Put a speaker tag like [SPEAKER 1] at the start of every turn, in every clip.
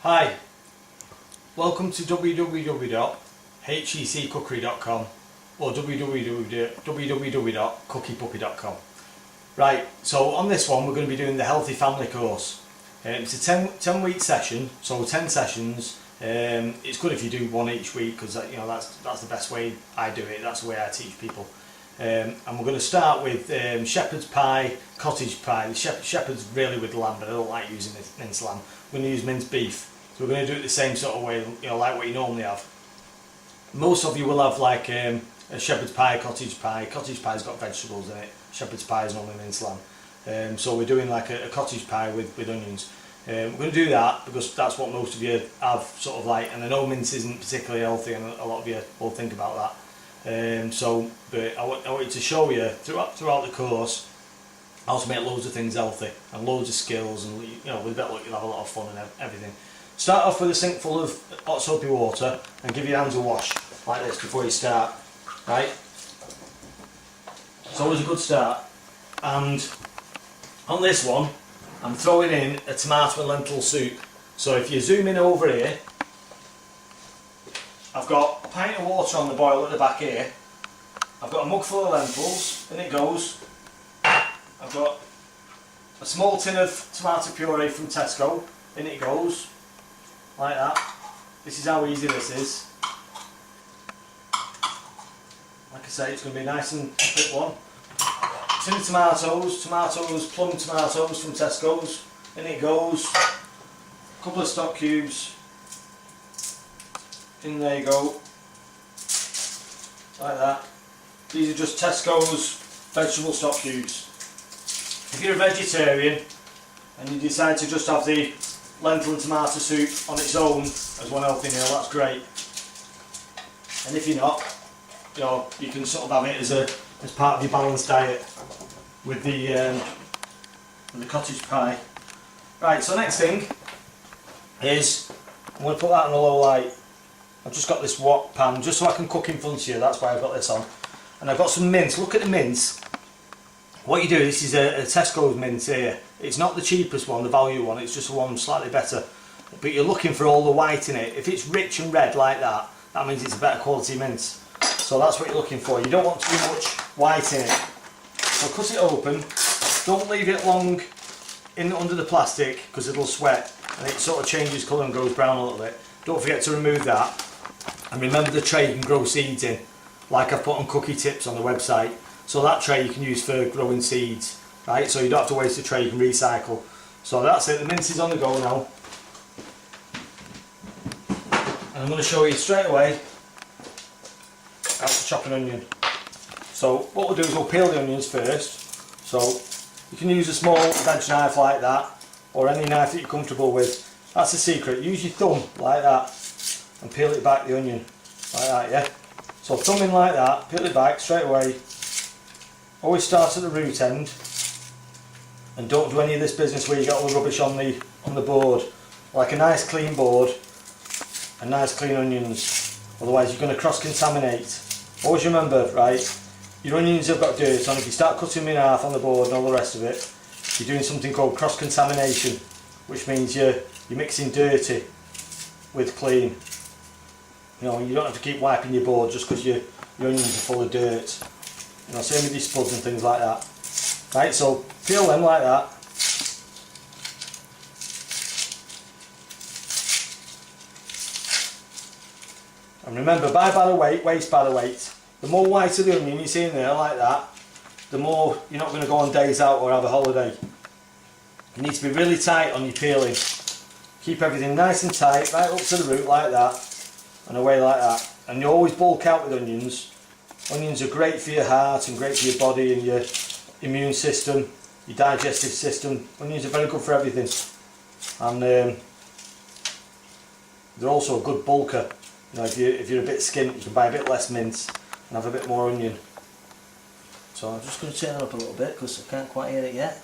[SPEAKER 1] Hi, welcome to www.heccookery.com or www.cookiepuppy.com. Right, so on this one we're going to be doing the Healthy Family course. It's a 10-week session, so 10 sessions. It's good if you do one each week because that's the best way I do it. That's the way I teach people. And we're going to start with shepherd's pie, cottage pie. The shepherd's really with lamb, but I don't like using minced lamb. We're going to use minced beef. So we're going to do it the same sort of way, like what you normally have. Most of you will have like a shepherd's pie, cottage pie. Cottage pie's got vegetables in it. Shepherd's pie is normally minced lamb. So we're doing like a cottage pie with onions. We're going to do that because that's what most of you have sort of like, and I know mince isn't particularly healthy and a lot of you will think about that. But I wanted to show you throughout the course how to make loads of things healthy and loads of skills, and with a bit of luck you'll have a lot of fun and everything. Start off with a sink full of hot soapy water and give your hands a wash like this before you start, right? It's always a good start. And on this one I'm throwing in a tomato and lentil soup. So if you zoom in over here, I've got a pint of water on the boil at the back here. I've got a mug full of lentils, in it goes. I've got a small tin of tomato puree from Tesco, in it goes. Like that. This is how easy this is. Like I say, it's going to be a nice and quick one. Tin of tomatoes, plum tomatoes from Tesco's, in it goes. A couple of stock cubes. In there you go, like that. These are just Tesco's vegetable stock cubes. If you're a vegetarian and you decide to just have the lentil and tomato soup on its own as one healthy meal, that's great. And if you're not, you can sort of have it as part of your balanced diet with the cottage pie. Right, so next thing is I'm going to put that on a low light. I've just got this wok pan just so I can cook in front of you, that's why I've got this on. And I've got some mince. Look at the mince. What you do, this is a Tesco's mince here. It's not the cheapest one, the value one, it's just one slightly better. But you're looking for all the white in it. If it's rich and red like that, that means it's a better quality mince. So that's what you're looking for. You don't want too much white in it. So cut it open. Don't leave it long under the plastic because it'll sweat and it sort of changes colour and goes brown a little bit. Don't forget to remove that. And remember the tray you can grow seeds in, like I've put on cookie tips on the website. So that tray you can use for growing seeds, right? So you don't have to waste the tray, you can recycle. So that's it, the mince is on the go now. And I'm going to show you straight away how to chop an onion. So what we'll do is we'll peel the onions first. So you can use a small veg knife like that, or any knife that you're comfortable with. That's the secret, use your thumb like that and peel it back, the onion, like that, yeah? So thumb in like that, peel it back straight away. Always start at the root end and don't do any of this business where you get all the rubbish on the board. Like a nice clean board and nice clean onions, otherwise you're going to cross-contaminate. Always remember, right, your onions have got dirt on. If you start cutting them in half on the board and all the rest of it, you're doing something called cross-contamination, which means you're mixing dirty with clean. You don't have to keep wiping your board just because your onions are full of dirt. Same with your spuds and things like that. Right, so peel them like that. And remember, buy by the weight, waste by the weight. The more white of the onion you see in there like that, the more you're not going to go on days out or have a holiday. You need to be really tight on your peeling. Keep everything nice and tight, right up to the root like that, and away like that. And you always bulk out with onions. Onions are great for your heart and great for your body and your immune system, your digestive system. Onions are very good for everything. And they're also a good bulker. If you're a bit skint, you can buy a bit less mince and have a bit more onion. So I'm just going to turn it up a little bit because I can't quite hear it yet,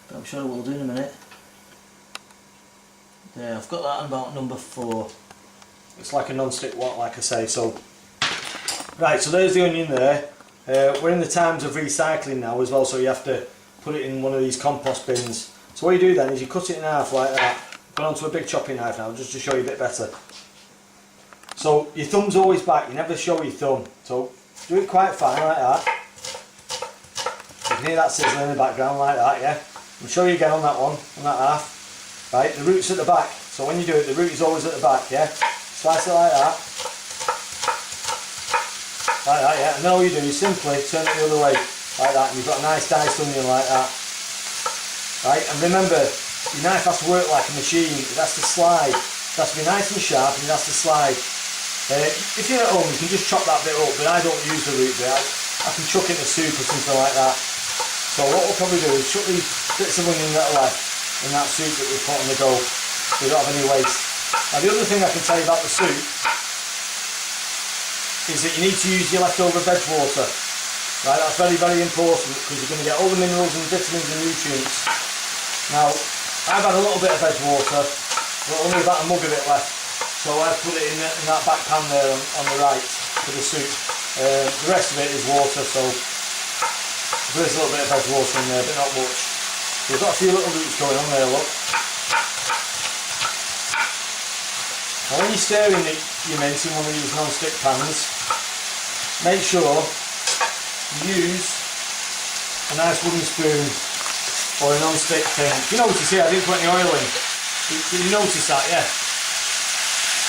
[SPEAKER 1] but I'm sure I will do in a minute. There, I've got that on about number 4. It's like a non-stick wok, like I say. So right, so there's the onion there. We're in the times of recycling now as well, so you have to put it in one of these compost bins. So what you do then is you cut it in half like that, Gone onto a big chopping knife now, just to show you a bit better. So your thumb's always back, you never show your thumb. So do it quite fine like that. You can hear that sizzling in the background like that, yeah? I'll show you again on that one, on that half. Right, the root's at the back. So when you do it, the root is always at the back, yeah? Slice it like that. Like that, yeah? And then all you do is simply turn it the other way, like that, and you've got a nice diced onion like that. Right, and remember, your knife has to work like a machine, it has to slide. It has to be nice and sharp and it has to slide. If you're at home, you can just chop that bit up, but I don't use the root bit. I can chuck it in the soup or something like that. So what we'll probably do is chuck these bits of onion that are left in that soup that we've put on the go, so we don't have any waste. Now the other thing I can tell you about the soup is that you need to use your leftover veg water. Right, that's very, very important because you're going to get all the minerals and vitamins and nutrients. Now, I've had a little bit of veg water, but only about a mug of it left. So I've put it in that back pan there on the right for the soup. The rest of it is water, so there's a little bit of veg water in there, but not much. So we've got a few little roots going on there, look. Now when you're stirring your mince in one of these non-stick pans, make sure you use a nice wooden spoon or a non-stick thing. You notice here I didn't put any oil in. Did you notice that? Yeah.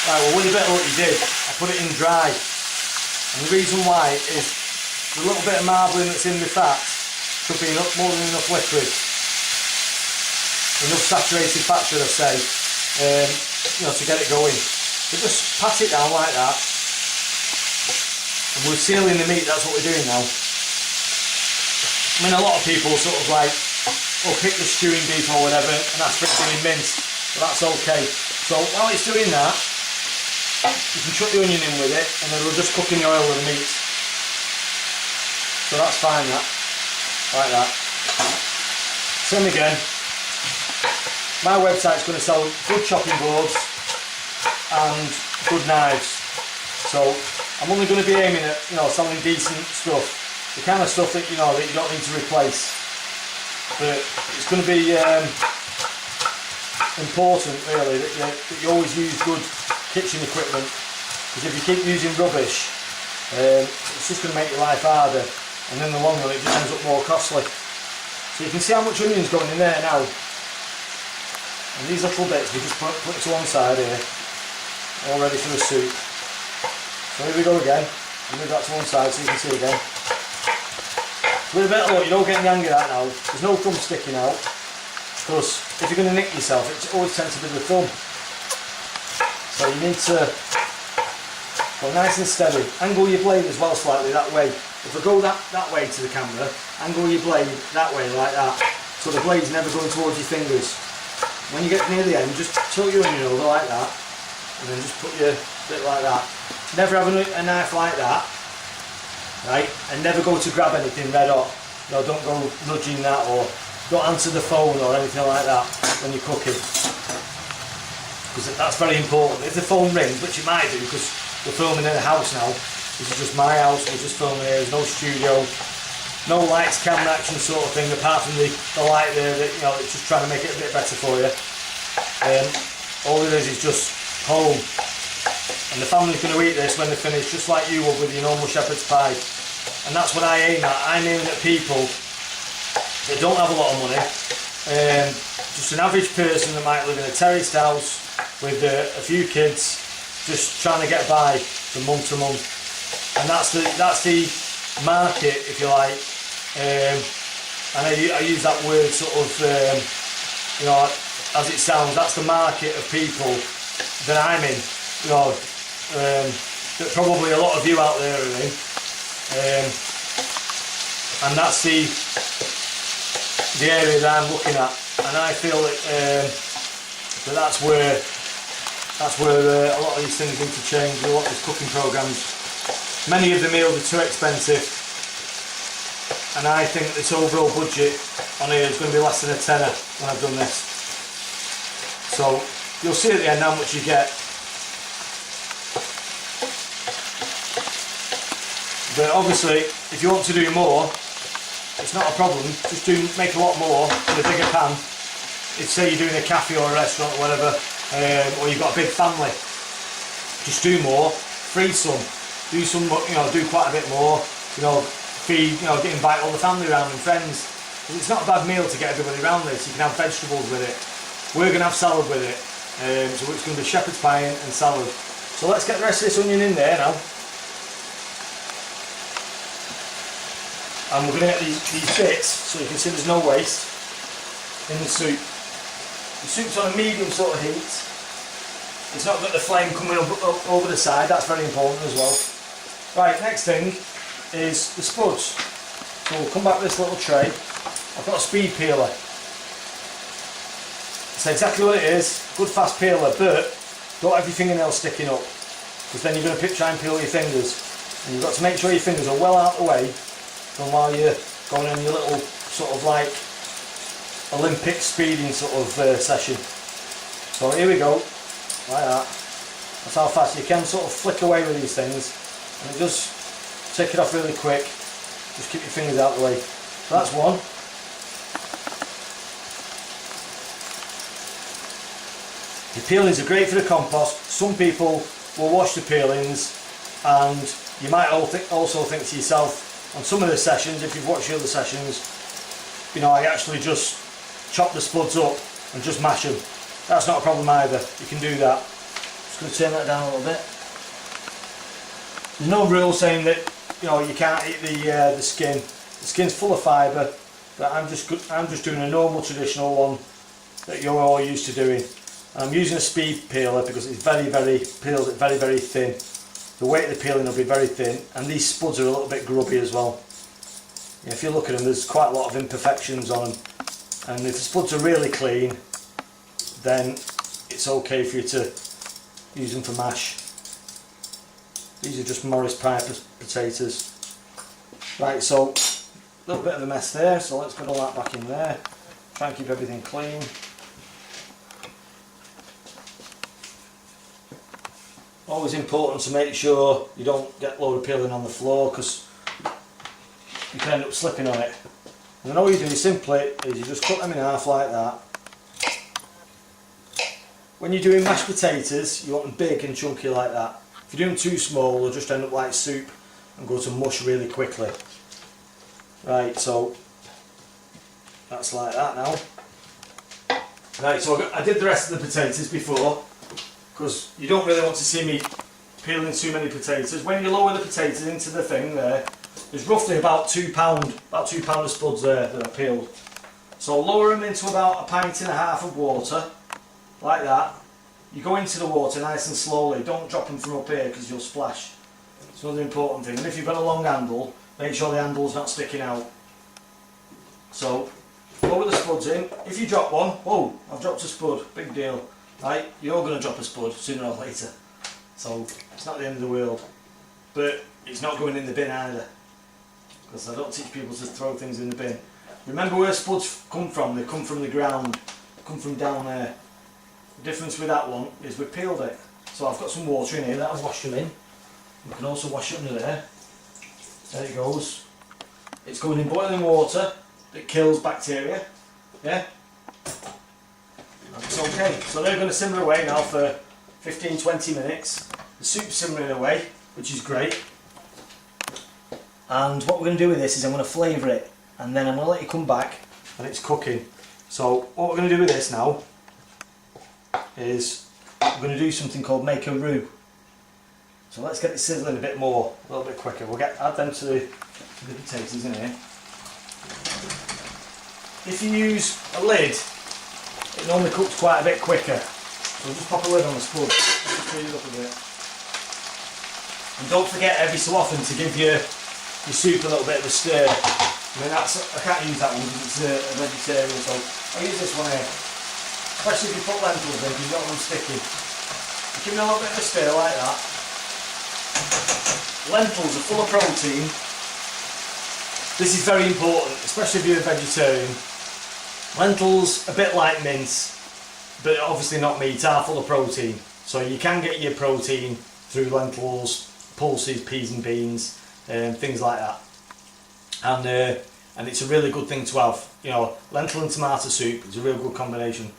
[SPEAKER 1] Right, well with a bit of luck you did. I put it in dry. And the reason why is the little bit of marbling that's in the fat should be more than enough liquid. Enough saturated fat, should I say, you know, to get it going. So just pat it down like that. And we're sealing the meat, that's what we're doing now. I mean, a lot of people sort of like, oh, pick the stewing beef or whatever and ask for it to be minced, but that's okay. So while it's doing that, you can chuck the onion in with it and then it'll just cook in the oil with the meat. So that's fine, that. Like that. Same again. My website's going to sell good chopping boards and good knives. So I'm only going to be aiming at, you know, selling decent stuff. The kind of stuff that, you know, that you don't need to replace. But it's going to be important, really, that you always use good kitchen equipment. Because if you keep using rubbish, it's just going to make your life harder. And in the long run, it just ends up more costly. So you can see how much onion's going in there now. And these little bits, we just put to one side here, all ready for the soup. So here we go again. I'll move that to one side so you can see again. With a bit of luck, you don't get any hang of that now. There's no thumb sticking out, because if you're going to nick yourself, it always tends to be the thumb. So you need to go nice and steady. Angle your blade as well slightly that way. If I go that way to the camera, angle your blade that way like that, so the blade's never going towards your fingers. When you get near the end, just tilt your onion over like that, and then just put your bit like that. Never have a knife like that. Right, and never go to grab anything red hot. No, don't go nudging that, or don't answer the phone or anything like that when you're cooking, because that's very important. If the phone rings, which it might do, because we're filming in a house now, this is just my house, we're just filming here, there's no studio, no lights, camera action sort of thing, apart from the light there, that, you know, it's just trying to make it a bit better for you. All it is just home. And the family's going to eat this when they're finished, just like you would with your normal shepherd's pie. And that's what I aim at. I'm aiming at people that don't have a lot of money. Just an average person that might live in a terraced house with a few kids, just trying to get by from month to month. And that's the market, if you like. And I use that word sort of, you know, as it sounds. That's the market of people that I'm in. You know, that probably a lot of you out there are in, and that's the area that I'm looking at, and I feel that that's where a lot of these things need to change. A lot of these cooking programs, many of the meals are too expensive, and I think this overall budget on here is going to be less than a tenner when I've done this. So you'll see at the end how much you get. But obviously, if you want to do more, it's not a problem. Just make a lot more in a bigger pan, if say you're doing a cafe or a restaurant or whatever, or you've got a big family, just do more, freeze some, do some, do quite a bit more, feed, invite all the family around and friends. It's not a bad meal to get everybody around this. You can have vegetables with it. We're going to have salad with it, so it's going to be shepherd's pie and salad. So let's get the rest of this onion in there now. And we're going to get these bits so you can see there's no waste in the soup. The soup's on a medium sort of heat. It's not got the flame coming up over the side, that's very important as well. Right, next thing is the spuds. So we'll come back with this little tray. I've got a speed peeler. It's exactly what it is, good fast peeler, but don't have your fingernails sticking up, because then you're going to try and peel your fingers. And you've got to make sure your fingers are well out of the way from while you're going on your little sort of like Olympic speeding sort of session. So here we go, like that. That's how fast you can sort of flick away with these things, and just take it off really quick. Just keep your fingers out of the way. So that's one. The peelings are great for the compost. Some people will wash the peelings, and you might also think to yourself, on some of the sessions, if you've watched the other sessions, I actually just chop the spuds up and just mash them. That's not a problem either. You can do that. Just going to turn that down a little bit. There's no rule saying that you can't eat the skin. The skin's full of fibre, but I'm just doing a normal traditional one that you're all used to doing. I'm using a speed peeler because it's peels it very, very thin. The weight of the peeling will be very thin, and these spuds are a little bit grubby as well. If you look at them, there's quite a lot of imperfections on them, and if the spuds are really clean, then it's okay for you to use them for mash. These are just Morris pie potatoes. Right, so a little bit of a mess there, so let's put all that back in there. Try and keep everything clean. Always important to make sure you don't get a load of peeling on the floor, because you can end up slipping on it. And then all you do simply is you just cut them in half like that. When you're doing mashed potatoes, you want them big and chunky like that. If you do them too small, they'll just end up like soup and go to mush really quickly. Right, so that's like that now. Right, so I did the rest of the potatoes before, because you don't really want to see me peeling too many potatoes. When you lower the potatoes into the thing there's roughly about £2 of spuds there that I peeled. So lower them into about 1.5 pints of water, like that. You go into the water nice and slowly, don't drop them from up here because you'll splash. It's another important thing. And if you've got a long handle, make sure the handle's not sticking out. So lower the spuds in. If you drop one, whoa, I've dropped a spud, big deal. Right, you're going to drop a spud sooner or later, so it's not the end of the world, but it's not going in the bin either, because I don't teach people to throw things in the bin. Remember where spuds come from. They come from the ground, they come from down there. The difference with that one is we peeled it. So I've got some water in here that I've washed them in. You can also wash it under there. There it goes. It's going in boiling water that kills bacteria. Yeah? It's okay, so they're going to simmer away now for 15-20 minutes. The soup's simmering away, which is great. And what we're going to do with this is I'm going to flavour it, and then I'm going to let you come back and it's cooking. So what we're going to do with this now is we're going to do something called make a roux. So let's get it sizzling a bit more, a little bit quicker. We'll add them to the potatoes in here. If you use a lid, it normally cooks quite a bit quicker. So just pop a lid on the spud, just speed it up a bit. And don't forget every so often to give your soup a little bit of a stir. I mean, I can't use that one because it's a vegetarian, so I'll use this one here. Especially if you put lentils in, because you don't want them sticky. Give them a little bit of a stir like that. Lentils are full of protein. This is very important, especially if you're a vegetarian. Lentils, a bit like mince, but obviously not meat, are full of protein. So you can get your protein through lentils, pulses, peas and beans, things like that. And and it's a really good thing to have. You know, lentil and tomato soup is a real good combination.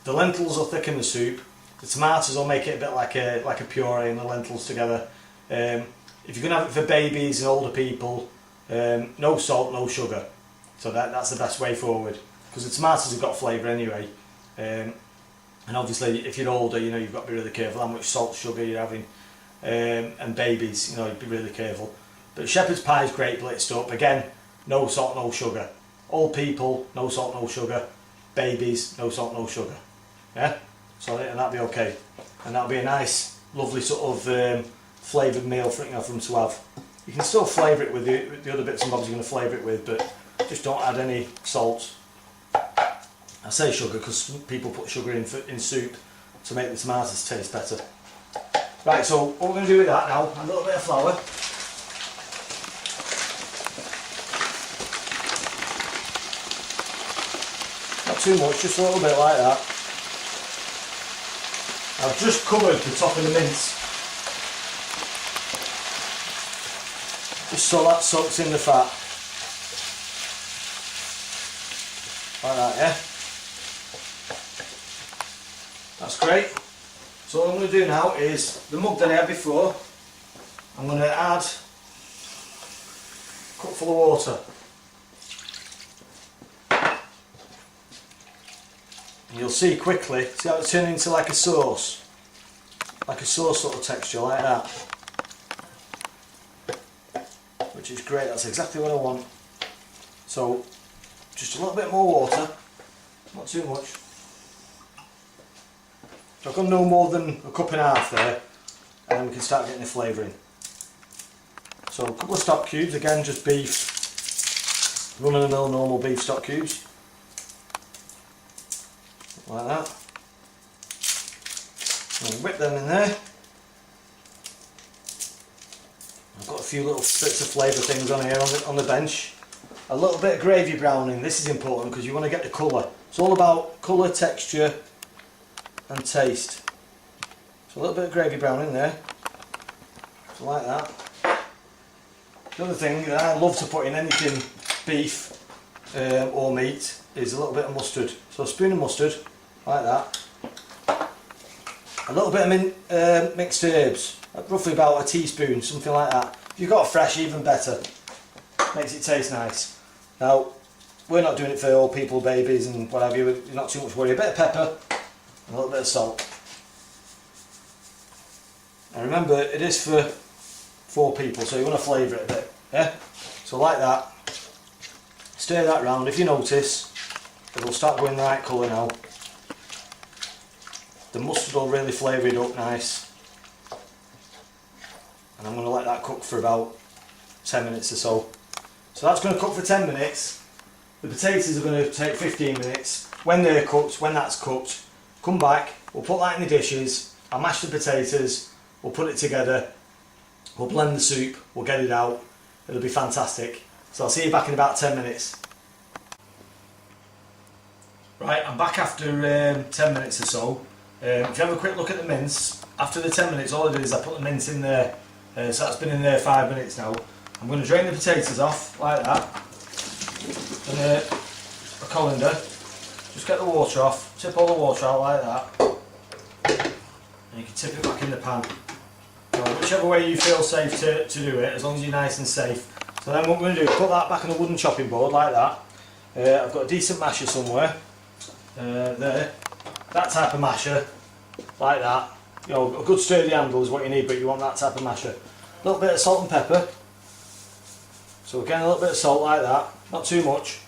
[SPEAKER 1] The lentils will thicken the soup, the tomatoes will make it a bit like a puree, and the lentils together. If you're going to have it for babies and older people, no salt, no sugar. So that's the best way forward, because the tomatoes have got flavour anyway. And obviously if you're older, you know, you've got to be really careful how much salt, sugar you're having. And babies, you know, you'd be really careful. But shepherd's pie is great blitzed up. Again, no salt, no sugar. Old people, no salt, no sugar. Babies, no salt, no sugar. Yeah? So, and that'll be okay. And that'll be a nice, lovely sort of flavoured meal for, you know, for them to have. You can still flavour it with the other bits and bobs you're going to flavour it with, but just don't add any salt. I say sugar because people put sugar in soup to make the tomatoes taste better. Right, so what we're going to do with that now, a little bit of flour. Not too much, just a little bit like that. I've just covered the top of the mince, just so that soaks in the fat. Like that, yeah? That's great. So what I'm going to do now is, the mug that I had before, I'm going to add a cupful of water. And you'll see quickly, see how it turns into like a sauce sort of texture, like that. Which is great, that's exactly what I want. So, just a little bit more water, not too much. So I've got no more than a cup and a half there, and then we can start getting the flavour in. So a couple of stock cubes, again just beef, run-of-the-mill normal beef stock cubes, like that. And whip them in there. I've got a few little bits of flavour things on here on the bench. A little bit of gravy browning, this is important because you want to get the colour. It's all about colour, texture and taste. So a little bit of gravy brown in there, so like that. The other thing that I love to put in anything beef or meat is a little bit of mustard. So a spoon of mustard, like that. A little bit of mixed herbs, roughly about a teaspoon, something like that. If you've got fresh, even better. Makes it taste nice. Now, we're not doing it for old people, babies and what have you, you're not too much worry. A bit of pepper, a little bit of salt. And remember, it is for 4 people, so you want to flavour it a bit, yeah? So like that, stir that round. If you notice, it'll start going the right colour now. The mustard will really flavour it up nice. And I'm going to let that cook for about 10 minutes or so. So that's going to cook for 10 minutes. The potatoes are going to take 15 minutes. When they're cooked, when that's cooked, come back, we'll put that in the dishes, I'll mash the potatoes, we'll put it together, we'll blend the soup, we'll get it out, it'll be fantastic. So I'll see you back in about 10 minutes. Right, I'm back after 10 minutes or so. If you have a quick look at the mince, after the 10 minutes all I did is I put the mince in there, so that's been in there 5 minutes now. I'm going to drain the potatoes off, like that, in a colander. Just get the water off, tip all the water out like that, and you can tip it back in the pan. So whichever way you feel safe to do it, as long as you're nice and safe. So then what we're going to do is put that back on a wooden chopping board like that. I've got a decent masher somewhere, there, that type of masher, like that. You know, a good sturdy handle is what you need, but you want that type of masher. A little bit of salt and pepper. So again, a little bit of salt like that, not too much.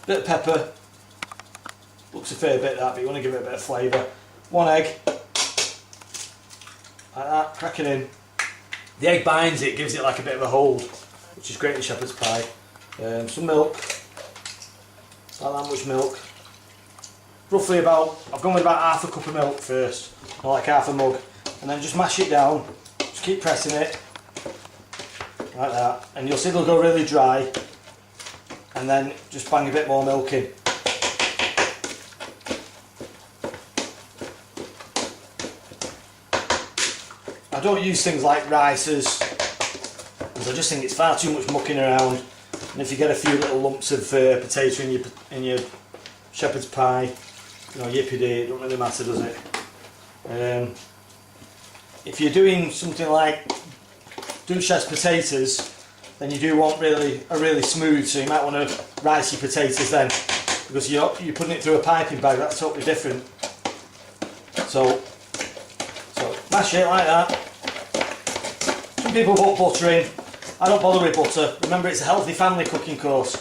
[SPEAKER 1] Bit of pepper. Looks a fair bit that, but you want to give it a bit of flavour. 1 egg, like that, crack it in. The egg binds it, gives it like a bit of a hold, which is great in shepherd's pie. Some milk, not that much milk. Roughly about, I've gone with about half a cup of milk first, or like half a mug, and then just mash it down, just keep pressing it, like that, and you'll see it'll go really dry, and then just bang a bit more milk in. I don't use things like rices, because I just think it's far too much mucking around. And if you get a few little lumps of potato in your shepherd's pie, you know, yippee day, it don't really matter, does it? If you're doing something like Dutch potatoes, then you do want really smooth, so you might want to rice your potatoes then, because you're putting it through a piping bag. That's totally different. So mash it like that. Some people put butter in. I don't bother with butter. Remember, it's a healthy family cooking course,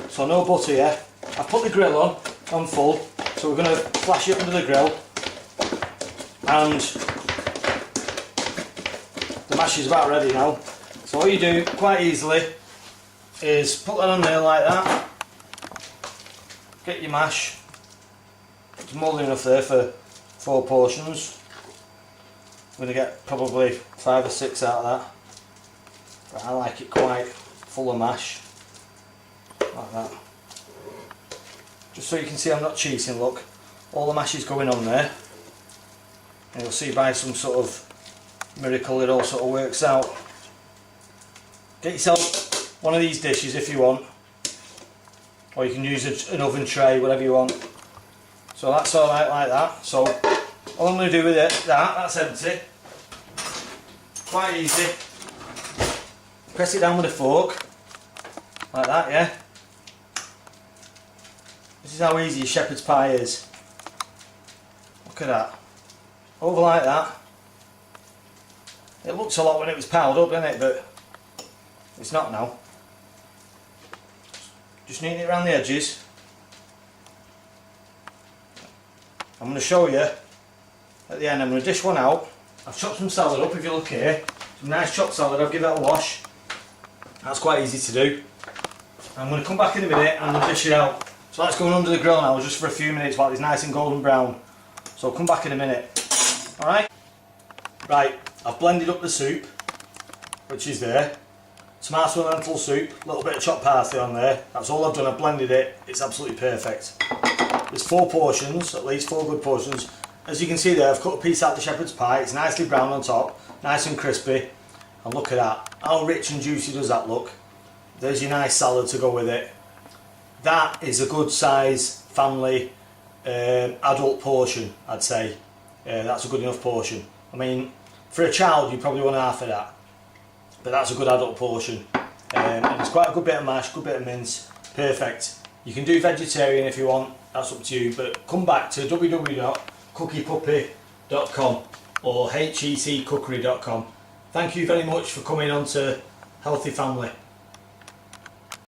[SPEAKER 1] so no butter here. I've put the grill on full, so we're going to flash it under the grill, and the mash is about ready now. So all you do quite easily is put that on there like that, get your mash. It's more than enough there for 4 portions. I'm going to get probably 5 or 6 out of that, but I like it quite full of mash, like that. Just so you can see I'm not cheating, look, all the mash is going on there, and you'll see by some sort of miracle it all sort of works out. Get yourself one of these dishes if you want, or you can use an oven tray, whatever you want. So that's alright like that. So all I'm going to do with that's empty. Quite easy. Press it down with a fork, like that, yeah. This is how easy a shepherd's pie is. Look at that. Over like that. It looks a lot when it was piled up, doesn't it? But it's not now. Just kneading it around the edges. I'm going to show you at the end. I'm going to dish one out. I've chopped some salad up, if you look here. Some nice chopped salad. I'll give that a wash. That's quite easy to do. I'm going to come back in a minute and I'll dish it out. So that's going under the grill now just for a few minutes while it's nice and golden brown. So I'll come back in a minute. Alright? Right, I've blended up the soup, which is there. Tomato and lentil soup, a little bit of chopped parsley on there. That's all I've done, I've blended it. It's absolutely perfect. There's 4 portions, at least 4 good portions. As you can see there, I've cut a piece out of the shepherd's pie. It's nicely brown on top, nice and crispy. And look at that. How rich and juicy does that look? There's your nice salad to go with it. That is a good size family adult portion, I'd say. That's a good enough portion. I mean, for a child you probably want half of that, but that's a good adult portion. And it's quite a good bit of mash, good bit of mince, perfect. You can do vegetarian if you want, that's up to you, but come back to www.cookiepuppy.com or hetcookery.com. Thank you very much for coming on to Healthy Family.